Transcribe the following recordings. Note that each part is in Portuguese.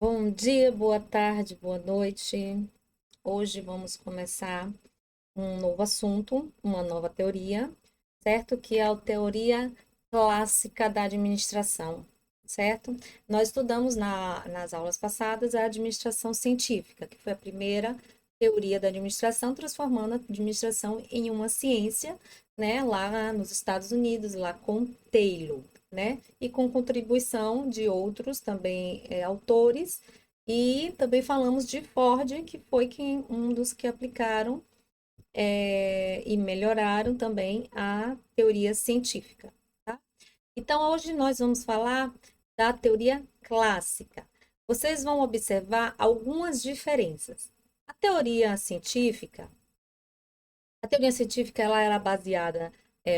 Bom dia, boa tarde, boa noite. Hoje vamos começar um novo assunto, uma nova teoria, certo? Que é a teoria clássica da administração, certo? Nós estudamos nas aulas passadas a administração científica, que foi a primeira teoria da administração, transformando a administração em uma ciência, né? Lá nos Estados Unidos, lá com Taylor, né? E com contribuição de outros também autores. E também falamos de Ford, que foi um dos que aplicaram e melhoraram também a teoria científica, tá? Então, hoje nós vamos falar da teoria clássica. Vocês vão observar algumas diferenças. A teoria científica, a teoria científica ela era baseada,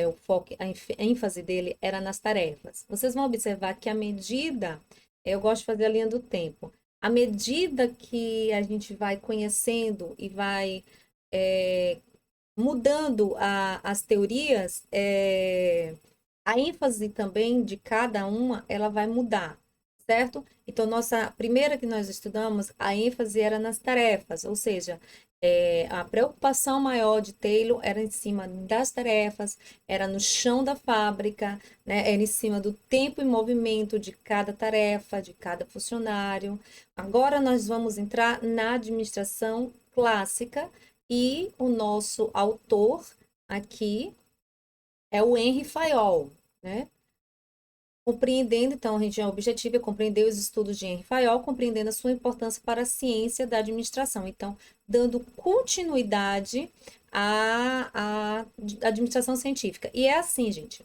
o foco, a ênfase dele era nas tarefas. Vocês vão observar que à medida, eu gosto de fazer a linha do tempo, à medida que a gente vai conhecendo e vai é, mudando as teorias, a ênfase também de cada uma, ela vai mudar, certo? Então, nossa primeira que nós estudamos, a ênfase era nas tarefas, ou seja, a preocupação maior de Taylor era em cima das tarefas, era no chão da fábrica, né? Era em cima do tempo e movimento de cada tarefa, de cada funcionário. Agora nós vamos entrar na administração clássica, e o nosso autor aqui é o Henry Fayol, né? Compreendendo, então, a gente, o objetivo é compreender os estudos de Henry Fayol, compreendendo a sua importância para a ciência da administração. Então, dando continuidade à administração científica. E é assim, gente.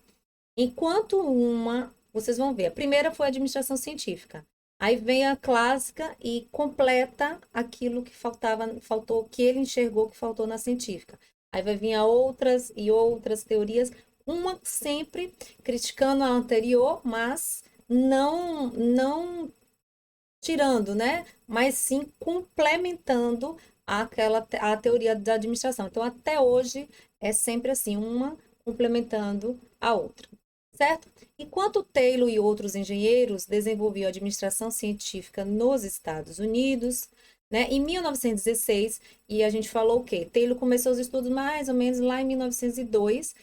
Vocês vão ver, a primeira foi a administração científica. Aí vem a clássica e completa aquilo que faltou, que ele enxergou que faltou na científica. Aí vai vir a outras e outras teorias, uma sempre criticando a anterior, mas não tirando, né? Mas sim complementando a teoria da administração. Então, até hoje é sempre assim, uma complementando a outra, certo? Enquanto Taylor e outros engenheiros desenvolviam a administração científica nos Estados Unidos, né, em 1916, e a gente falou o quê? Taylor começou os estudos mais ou menos lá em 1902,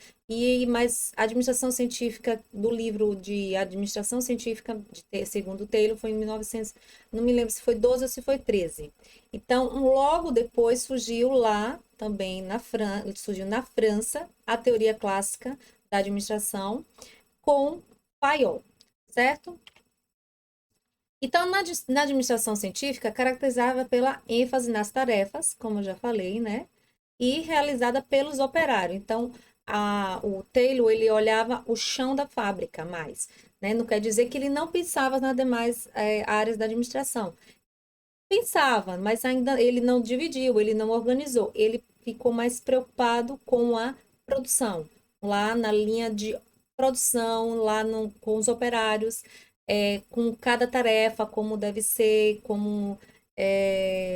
mas a administração científica do livro de administração científica, segundo Taylor, foi em 1900, não me lembro se foi 12 ou se foi 13. Então, logo depois surgiu lá também surgiu na França a teoria clássica da administração com Fayol, certo? Então, na administração científica, caracterizava pela ênfase nas tarefas, como eu já falei, né? E realizada pelos operários. Então, o Taylor, ele olhava o chão da fábrica mais, né? Não quer dizer que ele não pensava nas demais áreas da administração. Pensava, mas ainda ele não dividiu, ele não organizou. Ele ficou mais preocupado com a produção, lá na linha de produção, com os operários, com cada tarefa, como deve ser, como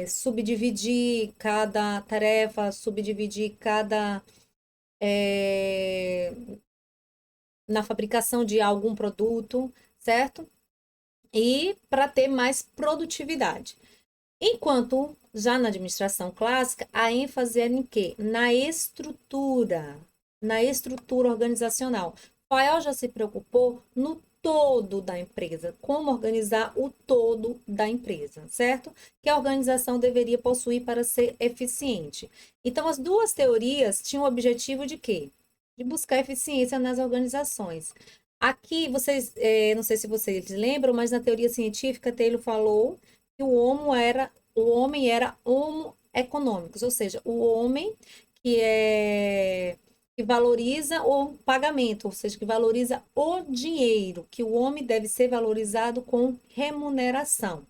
subdividir cada tarefa, subdividir cada. é, na fabricação de algum produto, certo? E para ter mais produtividade. Enquanto já na administração clássica, a ênfase era em quê? Na estrutura organizacional. Fayol já se preocupou no todo da empresa, como organizar o todo da empresa, certo? Que a organização deveria possuir para ser eficiente. Então, as duas teorias tinham o objetivo de quê? De buscar eficiência nas organizações. Aqui, não sei se vocês lembram, mas na teoria científica, Taylor falou que o homem era homo econômicos, ou seja, o homem que é que valoriza o pagamento, ou seja, que valoriza o dinheiro, que o homem deve ser valorizado com remuneração,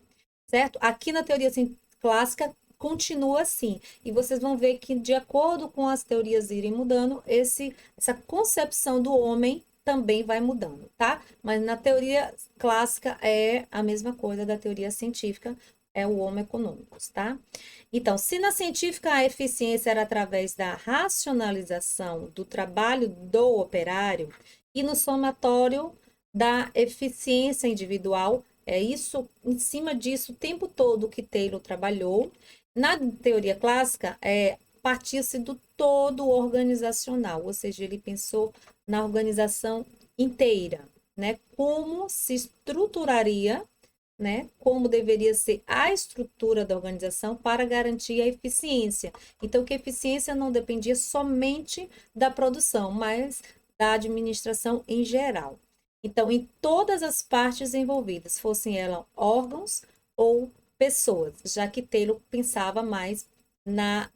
certo? Aqui na teoria assim, clássica continua assim, e vocês vão ver que de acordo com as teorias irem mudando, essa concepção do homem também vai mudando, tá? Mas na teoria clássica é a mesma coisa da teoria científica, é o Homo econômicos, tá? Então, se na científica a eficiência era através da racionalização do trabalho do operário e no somatório da eficiência individual É isso, em cima disso, o tempo todo que Taylor trabalhou. Na teoria clássica, partia-se do todo organizacional, ou seja, ele pensou na organização inteira, né? Como se estruturaria, né? Como deveria ser a estrutura da organização para garantir a eficiência. Então, que a eficiência não dependia somente da produção, mas da administração em geral. Então, em todas as partes envolvidas, fossem elas órgãos ou pessoas, já que Taylor pensava mais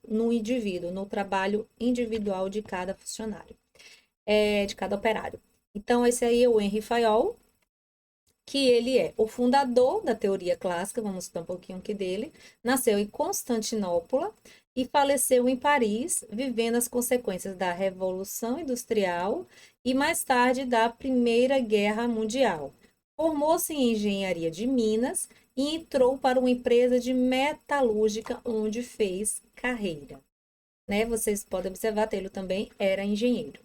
no indivíduo, no trabalho individual de cada funcionário, de cada operário. Então, esse aí é o Henri Fayol, que ele é o fundador da teoria clássica, vamos citar um pouquinho aqui dele, nasceu em Constantinopla e faleceu em Paris, vivendo as consequências da Revolução Industrial e mais tarde da Primeira Guerra Mundial. Formou-se em engenharia de Minas e entrou para uma empresa de metalúrgica onde fez carreira. Né? Vocês podem observar, Taylor também era engenheiro.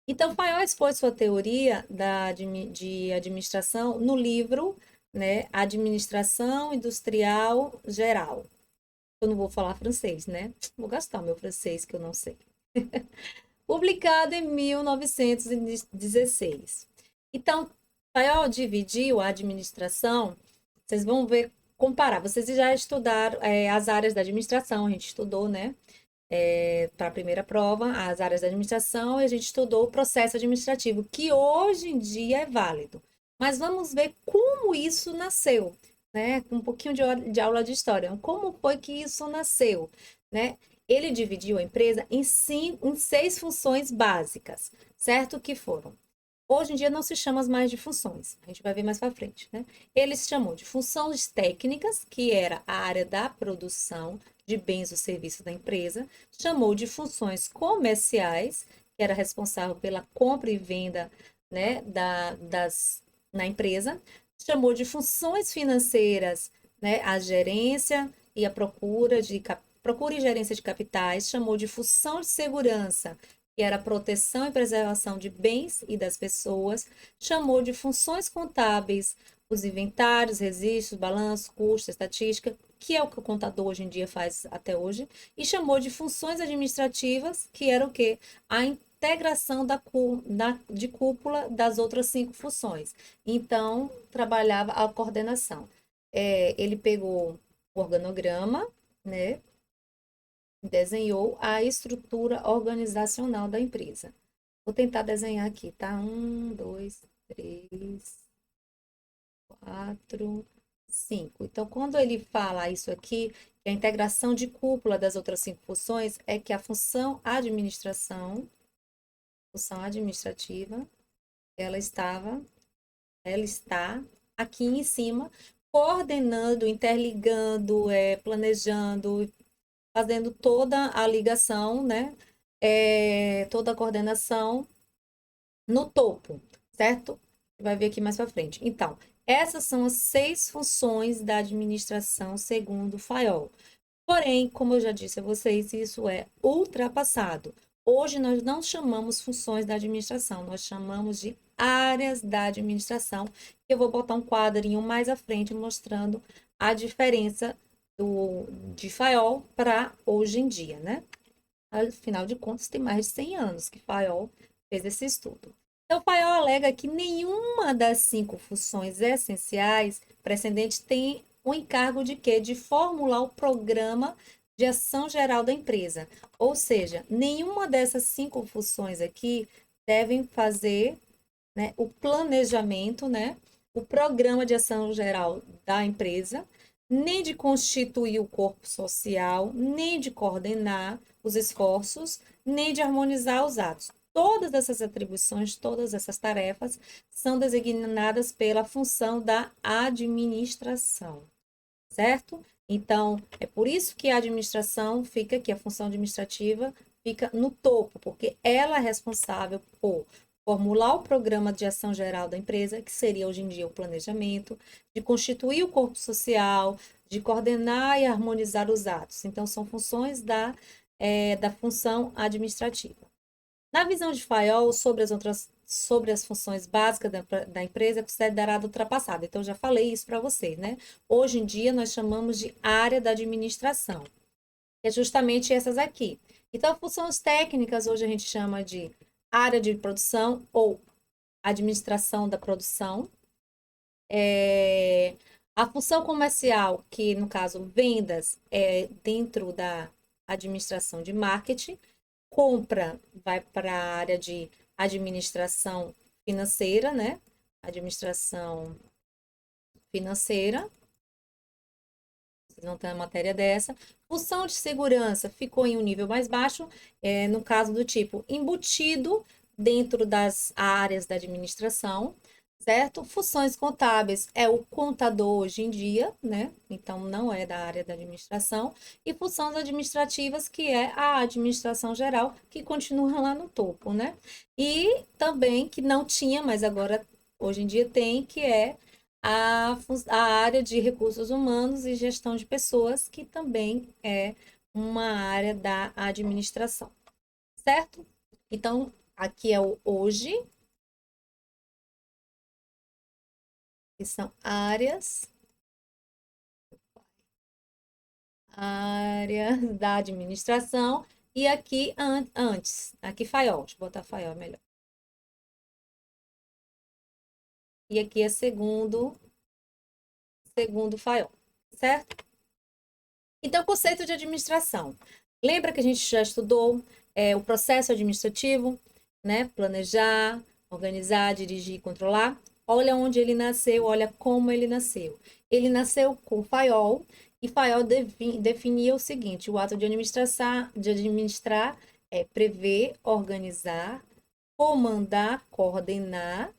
Então, Fayol expôs sua teoria de administração no livro, né, Administração Industrial Geral. Eu não vou falar francês, né? Vou gastar o meu francês, que eu não sei. Publicado em 1916. Então, Fayol dividiu a administração, vocês vão ver, comparar. Vocês já estudaram as áreas da administração, a gente estudou, né? Para a primeira prova, as áreas da administração, e a gente estudou o processo administrativo, que hoje em dia é válido. Mas vamos ver como isso nasceu, né? Com um pouquinho de aula de história. Como foi que isso nasceu, né? Ele dividiu a empresa em 6 funções básicas, certo? Que foram. Hoje em dia não se chama mais de funções, a gente vai ver mais para frente, né? Ele se chamou de funções técnicas, que era a área da produção de bens ou serviços da empresa, chamou de funções comerciais, que era responsável pela compra e venda, né, na empresa, chamou de funções financeiras, né, a gerência e a procura e gerência de capitais, chamou de função de segurança, que era a proteção e preservação de bens e das pessoas, chamou de funções contábeis, os inventários, registros, balanço, custo, estatística, que é o que o contador hoje em dia faz até hoje, e chamou de funções administrativas, que era o quê? A integração de cúpula das outras 5 funções. Então, trabalhava a coordenação. Ele pegou o organograma, né? Desenhou a estrutura organizacional da empresa. Vou tentar desenhar aqui, tá? 1, 2, 3, 4, 5. Então, quando ele fala isso aqui, que a integração de cúpula das outras 5 funções é que a função administrativa, ela está aqui em cima, coordenando, interligando, planejando, fazendo toda a ligação, né? Toda a coordenação no topo, certo? Vai ver aqui mais para frente. Então, essas são as 6 funções da administração segundo Fayol. Porém, como eu já disse a vocês, isso é ultrapassado. Hoje nós não chamamos funções da administração, nós chamamos de áreas da administração. Eu vou botar um quadrinho mais à frente mostrando a diferença de Fayol para hoje em dia, né? Afinal de contas, tem mais de 100 anos que Fayol fez esse estudo. Então, Fayol alega que nenhuma das 5 funções essenciais precedentes tem o encargo de quê? De formular o programa de ação geral da empresa. Ou seja, nenhuma dessas 5 funções aqui devem fazer, né, o planejamento, né, o programa de ação geral da empresa, nem de constituir o corpo social, nem de coordenar os esforços, nem de harmonizar os atos. Todas essas atribuições, todas essas tarefas são designadas pela função da administração, certo? Então, é por isso que a administração fica aqui, a função administrativa fica no topo, porque ela é responsável por formular o programa de ação geral da empresa, que seria hoje em dia o planejamento, de constituir o corpo social, de coordenar e harmonizar os atos. Então, são funções da função administrativa. Na visão de Fayol sobre as outras sobre as funções básicas da empresa é considerada ultrapassada. Então, eu já falei isso para vocês, né? Hoje em dia, nós chamamos de área da administração, que é justamente essas aqui. Então, funções técnicas, hoje a gente chama de área de produção ou administração da produção. A função comercial, que no caso vendas, é dentro da administração de marketing. Compra vai para a área de administração financeira, né? Administração financeira. Vocês não tem a matéria dessa. Função de segurança ficou em um nível mais baixo, no caso do tipo embutido dentro das áreas da administração, certo? Funções contábeis é o contador hoje em dia, né? Então não é da área da administração. E funções administrativas, que é a administração geral, que continua lá no topo, né? E também que não tinha, mas agora hoje em dia tem, que é a área de recursos humanos e gestão de pessoas, que também é uma área da administração, certo? Então, aqui é o hoje, que são áreas da administração, e aqui antes, aqui FAIOL, deixa eu botar FAIOL melhor. E aqui é segundo FAIOL, certo? Então, conceito de administração. Lembra que a gente já estudou o processo administrativo, né? Planejar, organizar, dirigir e controlar. Olha onde ele nasceu, olha como ele nasceu. Ele nasceu com Fayol, e Fayol definia o seguinte: o ato de administrar é prever, organizar, comandar, coordenar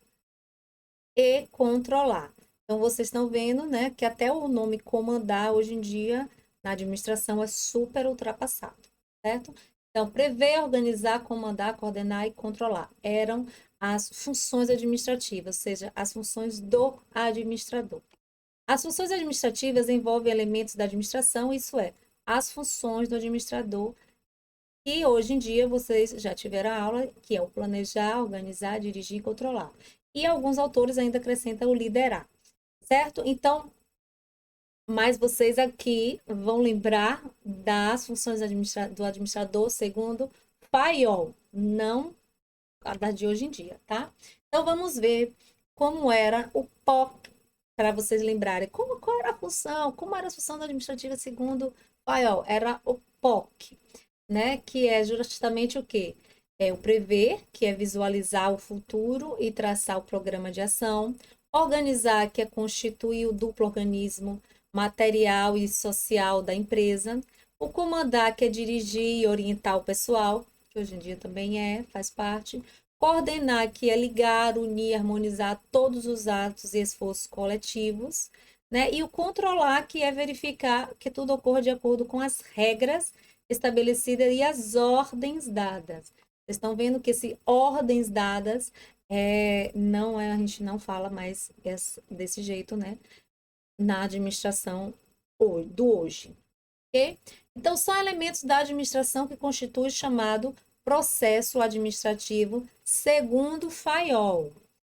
e controlar. Então, vocês estão vendo, né, que até o nome comandar, hoje em dia, na administração, é super ultrapassado, certo? Então, prever, organizar, comandar, coordenar e controlar eram as funções administrativas, ou seja, as funções do administrador. As funções administrativas envolvem elementos da administração, isso é, as funções do administrador, que hoje em dia vocês já tiveram a aula, que é o planejar, organizar, dirigir e controlar. E alguns autores ainda acrescentam o liderar, certo? Então, mas vocês aqui vão lembrar das funções do administrador segundo Fayol, não a da de hoje em dia, tá? Então, vamos ver como era o POC, para vocês lembrarem. Qual era a função? Como era a função administrativa segundo Fayol? Era o POC, né? Que é justamente o quê? É o prever, que é visualizar o futuro e traçar o programa de ação. Organizar, que é constituir o duplo organismo material e social da empresa. O comandar, que é dirigir e orientar o pessoal, que hoje em dia também faz parte. Coordenar, que é ligar, unir, harmonizar todos os atos e esforços coletivos, né? E o controlar, que é verificar que tudo ocorra de acordo com as regras estabelecidas e as ordens dadas. Vocês estão vendo que esse ordens dadas não é, a gente não fala mais desse jeito, né? Na administração do hoje. Okay? Então, são elementos da administração que constituem o chamado processo administrativo segundo Fayol.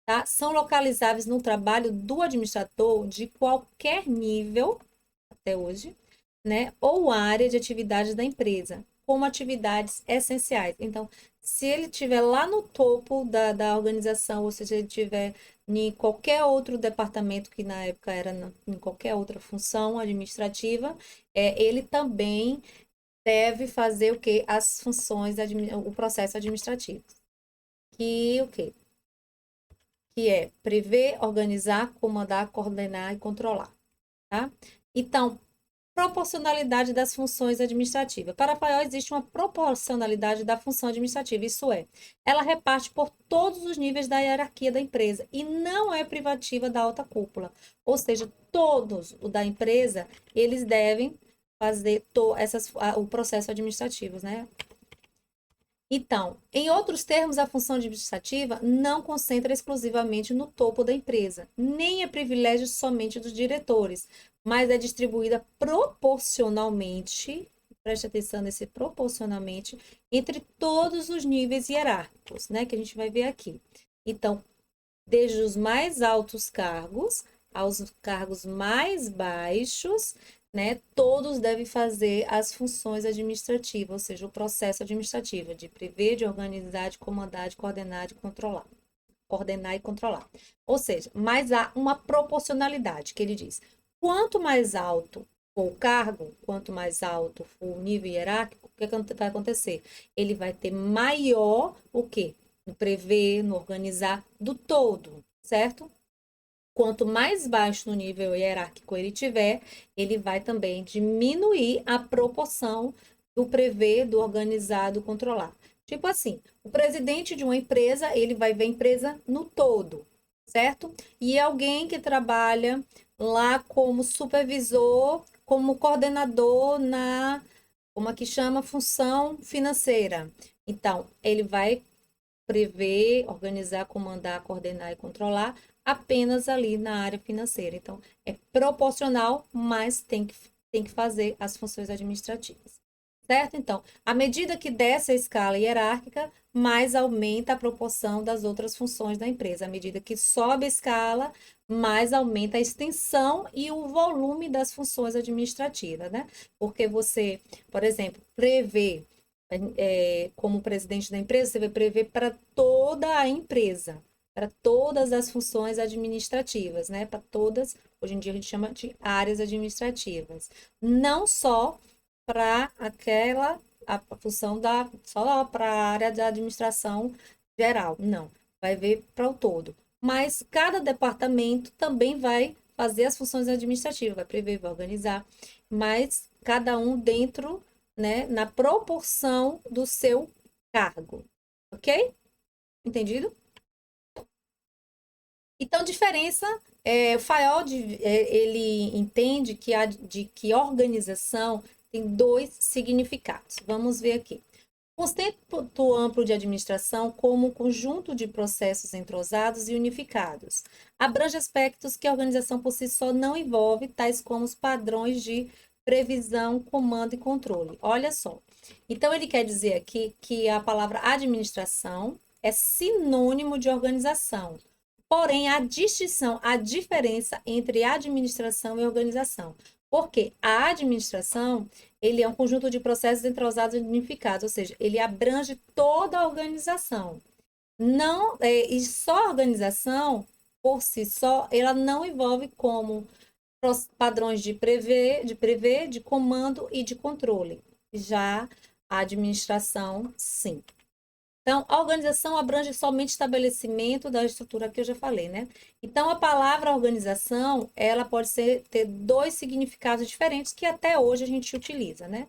Tá? São localizáveis no trabalho do administrador de qualquer nível, até hoje, né? Ou área de atividade da empresa, como atividades essenciais. Então, se ele estiver lá no topo da organização, ou se ele estiver em qualquer outro departamento, que na época era em qualquer outra função administrativa, ele também deve fazer o quê? As funções, o processo administrativo. Que o quê? Que é prever, organizar, comandar, coordenar e controlar. Tá? Então, proporcionalidade das funções administrativas. Para a FAIOL existe uma proporcionalidade da função administrativa, isso é, ela reparte por todos os níveis da hierarquia da empresa e não é privativa da alta cúpula. Ou seja, todos o da empresa, eles devem fazer o processo administrativo, né? Então, em outros termos, a função administrativa não concentra exclusivamente no topo da empresa, nem é privilégio somente dos diretores, mas é distribuída proporcionalmente, preste atenção nesse proporcionalmente, entre todos os níveis hierárquicos, né, que a gente vai ver aqui. Então, desde os mais altos cargos aos cargos mais baixos, né, todos devem fazer as funções administrativas, ou seja, o processo administrativo de prever, de organizar, de comandar, de coordenar, de controlar. Coordenar e controlar. Ou seja, mas há uma proporcionalidade, que ele diz. Quanto mais alto for o cargo, quanto mais alto for o nível hierárquico, o que vai acontecer? Ele vai ter maior o quê? No prever, no organizar do todo, certo? Quanto mais baixo no nível hierárquico ele tiver, ele vai também diminuir a proporção do prever, do organizar, do controlar. Tipo assim, o presidente de uma empresa, ele vai ver a empresa no todo, certo? E alguém que trabalha lá como supervisor, como coordenador na, como é que chama, função financeira. Então, ele vai prever, organizar, comandar, coordenar e controlar apenas ali na área financeira. Então, é proporcional, mas tem que fazer as funções administrativas. Certo? Então, à medida que desce a escala hierárquica, mais aumenta a proporção das outras funções da empresa. À medida que sobe a escala, mais aumenta a extensão e o volume das funções administrativas, né? Porque você, por exemplo, prevê como presidente da empresa, você vai prever para toda a empresa, para todas as funções administrativas, né? Para todas, hoje em dia a gente chama de áreas administrativas. Não só para aquela a função da só para a área da administração geral, não. Vai ver para o todo. Mas cada departamento também vai fazer as funções administrativas, vai prever, vai organizar, mas cada um dentro, né, na proporção do seu cargo. Ok? Entendido? Então, diferença, o Fayol, ele entende de que organização tem dois significados. Vamos ver aqui. Conceito amplo de administração como um conjunto de processos entrosados e unificados. Abrange aspectos que a organização por si só não envolve, tais como os padrões de previsão, comando e controle. Olha só. Então, ele quer dizer aqui que a palavra administração é sinônimo de organização. Porém, a distinção, a diferença entre administração e organização. Porque a administração, ele é um conjunto de processos entrosados e unificados, ou seja, ele abrange toda a organização. Não, e só a organização, por si só, ela não envolve como padrões de comando e de controle. Já a administração, sim. Então, a organização abrange somente estabelecimento da estrutura que eu já falei, né? Então, a palavra organização, ela pode ter dois significados diferentes que até hoje a gente utiliza, né?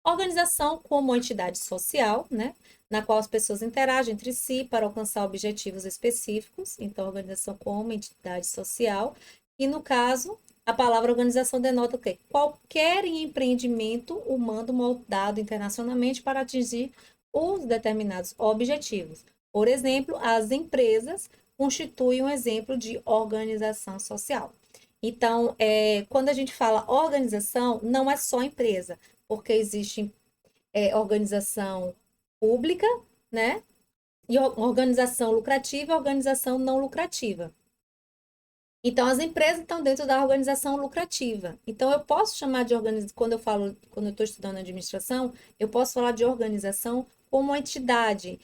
Organização como uma entidade social, né? Na qual as pessoas interagem entre si para alcançar objetivos específicos. Então, organização como entidade social. E, no caso, a palavra organização denota o quê? Qualquer empreendimento humano moldado internacionalmente para atingir os determinados objetivos. Por exemplo, as empresas constituem um exemplo de organização social. Então, quando a gente fala organização, não é só empresa, porque existe organização pública, né? E organização lucrativa e organização não lucrativa. Então, as empresas estão dentro da organização lucrativa. Então, eu posso chamar de organização, quando eu estou estudando administração, eu posso falar de organização como uma entidade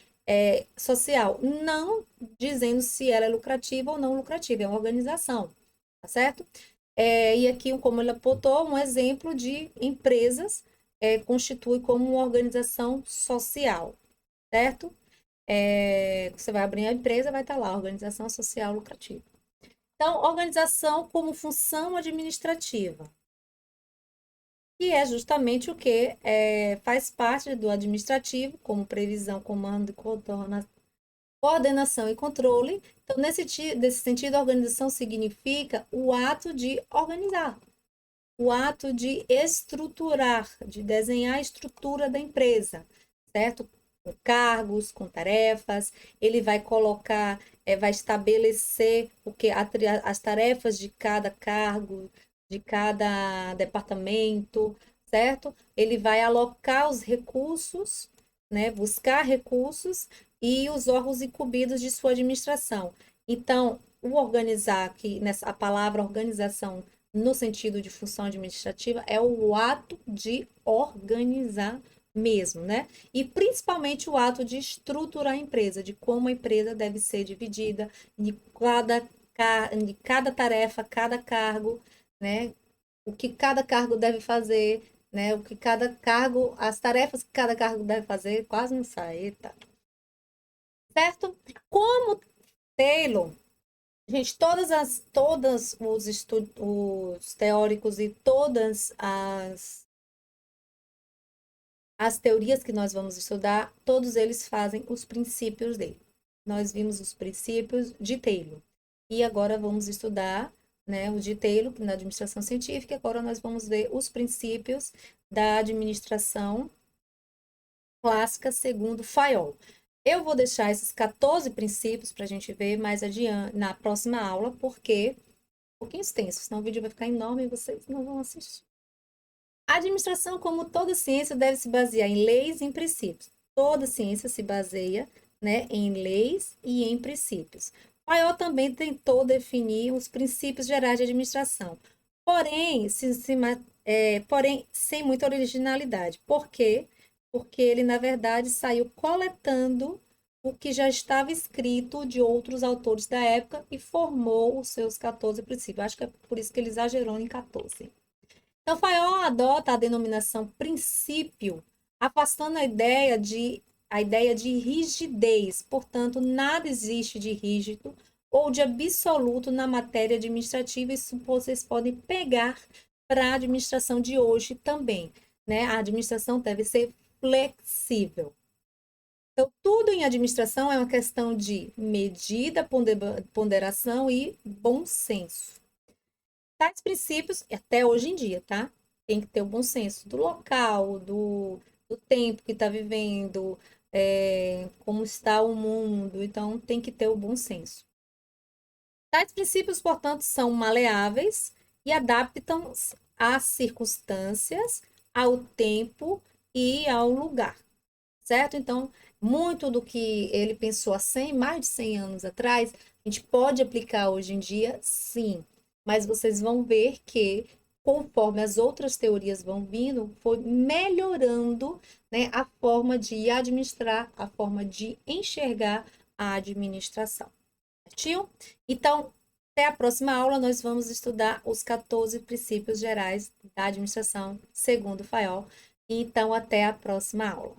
social, não dizendo se ela é lucrativa ou não lucrativa, é uma organização, tá certo? E aqui, como ela apontou, um exemplo de empresas constitui como uma organização social, certo? Você vai abrir a empresa, vai estar lá, organização social lucrativa. Então, organização como função administrativa, que é justamente o que faz parte do administrativo, como previsão, comando, coordenação e controle. Então, nesse sentido, a organização significa o ato de organizar, o ato de estruturar, de desenhar a estrutura da empresa, certo? Com cargos, com tarefas, ele vai colocar, vai estabelecer as tarefas de cada cargo, de cada departamento, certo? Ele vai alocar os recursos, né? Buscar recursos e os órgãos incumbidos de sua administração. Então, o organizar, que nessa a palavra organização no sentido de função administrativa é o ato de organizar mesmo, né? E principalmente o ato de estruturar a empresa, de como a empresa deve ser dividida, de cada tarefa, cada cargo, né? O que cada cargo deve fazer, né? O que cada cargo, as tarefas que cada cargo deve fazer, quase não sai, eita. Certo? Como Taylor, gente, os teóricos e todas as teorias que nós vamos estudar, todos eles fazem os princípios dele. Nós vimos os princípios de Taylor. E agora vamos estudar, né, o de Taylor, na administração científica. Agora nós vamos ver os princípios da administração clássica segundo Fayol. Eu vou deixar esses 14 princípios para a gente ver mais adiante, na próxima aula, porque um pouquinho extenso, senão o vídeo vai ficar enorme e vocês não vão assistir. A administração, como toda ciência, deve se basear em leis e em princípios. Toda ciência se baseia, né, em leis e em princípios. Fayol também tentou definir os princípios gerais de administração, porém, porém sem muita originalidade. Por quê? Porque ele, na verdade, saiu coletando o que já estava escrito de outros autores da época e formou os seus 14 princípios. Acho que é por isso que ele exagerou em 14. Então, Fayol adota a denominação princípio, afastando a ideia de rigidez. Portanto, nada existe de rígido ou de absoluto na matéria administrativa. Isso vocês podem pegar para a administração de hoje também, né? A administração deve ser flexível. Então, tudo em administração é uma questão de medida, ponderação e bom senso. Tais princípios, até hoje em dia, tá? Tem que ter o bom senso do local, do tempo que está vivendo, como está o mundo. Então, tem que ter o bom senso. Tais princípios, portanto, são maleáveis e adaptam às circunstâncias, ao tempo e ao lugar, certo? Então, muito do que ele pensou há mais de 100 anos atrás, a gente pode aplicar hoje em dia, sim. Mas vocês vão ver que, conforme as outras teorias vão vindo, foi melhorando, né, a forma de administrar, a forma de enxergar a administração. Certinho? Então, até a próxima aula, nós vamos estudar os 14 princípios gerais da administração, segundo Fayol. Então, até a próxima aula.